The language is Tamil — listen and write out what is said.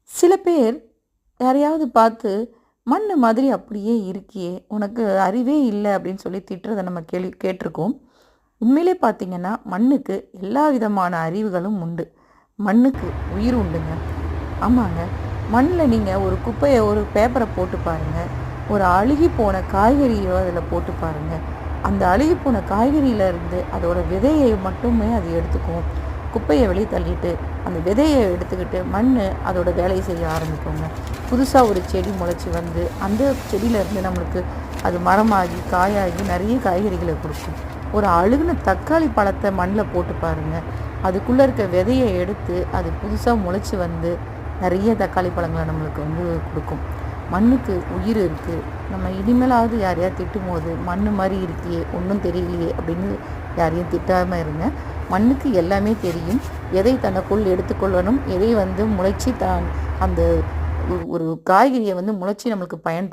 சில பேர் யாரையாவது பார்த்து, "மண்ணு மாதிரி அப்படியே இருக்கியே! உனக்கு அறிவே இல்ல." அப்படின்னு சொல்லி திட்டுறத நம்ம கேட்டுருக்கோம். உண்மையிலே பார்த்தீங்கன்னா, மண்ணுக்கு எல்லா விதமான அறிவுகளும் உண்டு. மண்ணுக்கு உயிர் உண்டுங்க. ஆமாங்க. மண்ல நீங்க ஒரு குப்பைய ஒரு பேப்பர போட்டு பாருங்க. ஒரு அழுகிப்போன காய்கறிய அதில போட்டு பாருங்க. அந்த அழுகிப்போன காய்கறியில இருந்து அதோட விதைய மட்டுமே அது எடுத்துக்கும். குப்பைய வெளிய தள்ளிட்டு, அந்த விதைய எடுத்துக்கிட்டு மண்ணு அதோட வேலைய செய்ய ஆரம்பிக்குங்க. புதுசா ஒரு செடி முளைச்சு வந்து, அந்த செடியிலேருந்து நம்மளுக்கு அது மரமாகி, காயாகி நெறைய காய்கறிகள குடுக்கும். ஒரு அழுகுன தக்காளி பழத்த மண்ல போட்டு பாருங்க. அதுக்குள்ள இருக்க விதைய எடுத்து, அது புதுசா முளைச்சு வந்து நெறைய தக்காளி பழங்கள நம்மளுக்கு வந்து குடுக்கும். மண்ணுக்கு உயிர் இருக்கு. நம்ம இனிமேலாவது யாரையாவது திட்டும்போது, "மண்ணு மாரி இருக்கியே! ஒண்ணும் தெரியலையே!" அப்படின்னு யாரையும் திட்டாம இருங்க. மண்ணுக்கு எல்லாமே தெரியும். எதை தனக்குள் எடுத்துக்கொள்ளணும், எதை வந்து முளைச்சு தான் அந்த ஒரு காய்கறிய வந்து முளைச்சு நம்மளுக்கு பயன்